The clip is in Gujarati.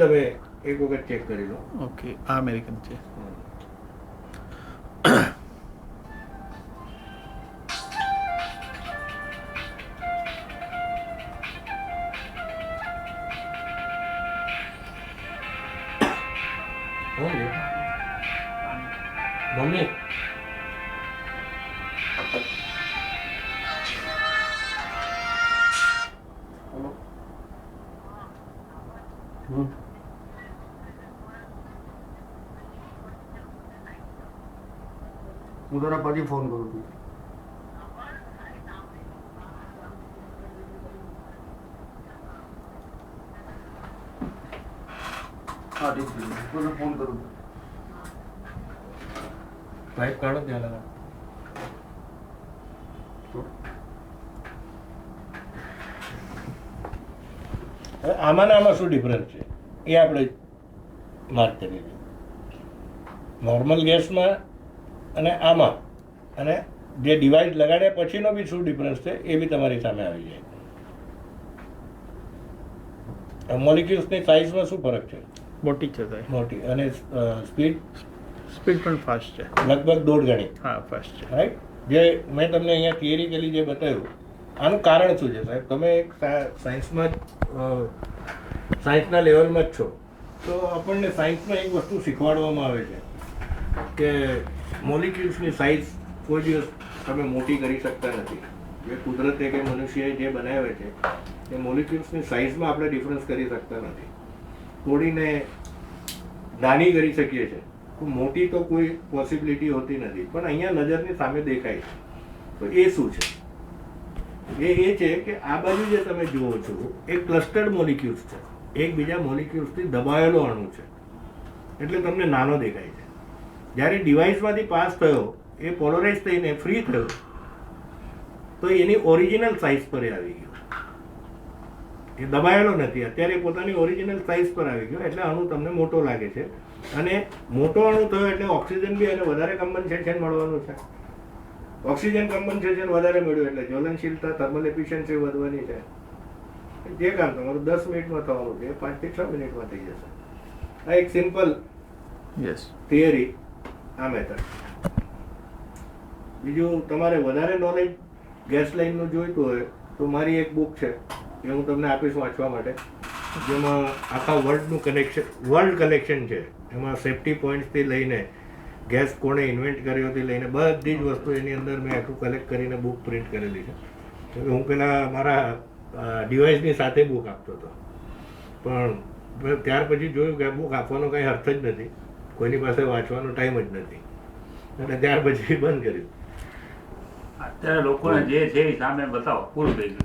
તમે એક વખત ચેક કરી લો. ઓકે, આ અમેરિકન છે. મમ્મી હું તને પછી ફોન કરું છું. હા ઠીક છે, હું તને ફોન કરું છું. પાઇપ કાઢો ત્યાં લગા. આમાં ને આમાં શું ડિફરન્સ છે એ આપણે માર્ક કરીએ. નોર્મલ ગેસમાં અને આમાં અને જે ડિવાઇસ લગાડ્યા પછીનો બી શું ડિફરન્સ છે એ બી તમારી સામે આવી જાય. મોલિક્યુલ્સની સાઇઝમાં શું ફરક છે? મોટી છે સાહેબ. મોટી. અને સ્પીડ પણ ફાસ્ટ છે. લગભગ 1.5 ગણી. હા, ફાસ્ટ છે. રાઈટ. જે મેં તમને અહીંયા થિયરિકલી જે બતાવ્યું, આનું કારણ શું છે સાહેબ? તમે એક સાયન્સના લેવલમાં જ છો, તો આપણને સાયન્સમાં એક વસ્તુ શીખવાડવામાં આવે છે કે મોલિક્યુલ્સની સાઇઝ કોઈ દિવસ તમે મોટી કરી શકતા નથી. જે કુદરતે કે મનુષ્યએ જે બનાવે છે એ મોલિક્યુલ્સની સાઇઝમાં આપણે ડિફરન્સ કરી શકતા નથી. થોડીને નાની કરી શકીએ છીએ, મોટી તો કોઈ પોસિબિલિટી હોતી નથી. પણ અહીંયા નજરની સામે દેખાય છે. તો એ શું છે? એ છે કે આ બાજુ જે તમે જુઓ છો એ ક્લસ્ટર્ડ મોલિક્યુલ્સ છે, એકબીજા મોલિક્યુલ્સથી દબાયેલો અણુ છે, એટલે તમને નાનો દેખાય છે. જ્યારે ડિવાઇસમાંથી પાસ થયો, એ પોલરાઇઝ થઈને ફ્રી થયો, તો એની ઓરિજિનલ સાઇઝ પર આવી ગયો. એ દબાયેલો નથી, અત્યારે પોતાની ઓરિજિનલ સાઇઝ પર આવી ગયો, એટલે અણુ તમને મોટો લાગે છે. અને મોટો અણુ થયો એટલે ઓક્સિજન બી એને વધારે કમ્પન્સેશન મળવાનું છે. ઓક્સિજન કમ્પન્સેશન વધારે મળ્યું એટલે જ્વલનશીલતા, થર્મલ એફિશિયન્સી વધવાની છે. જે કામ તમારું 10 મિનિટમાં થવાનું છે 5 થી 6 મિનિટમાં થઈ જશે. આ એક સિમ્પલ થિયરી, આ મેથડ. બીજું તમારે વધારે નોલેજ ગેસ લાઇનનું જોઈતું હોય તો મારી એક બુક છે એ હું તમને આપીશ વાંચવા માટે, જેમાં આખા વર્લ્ડ કલેક્શન છે. એમાં સેફ્ટી પોઈન્ટ્સથી લઈને ગેસ કોણે ઇન્વેન્ટ કર્યોથી લઈને બધી જ વસ્તુ એની અંદર મેં આખું કલેક્ટ કરીને બુક પ્રિન્ટ કરેલી છે. હું પહેલાં મારા ડિવાઇસની સાથે બુક આપતો હતો, પણ ત્યાર પછી જોયું કે આ બુક આપવાનો કંઈ અર્થ જ નથી, કોઈની પાસે વાંચવાનો ટાઈમ જ નથી, એટલે ત્યાર પછી બંધ કર્યું. અત્યારે લોકોને જે છે એ સામે બતાવો, પૂરું થઈ ગયું.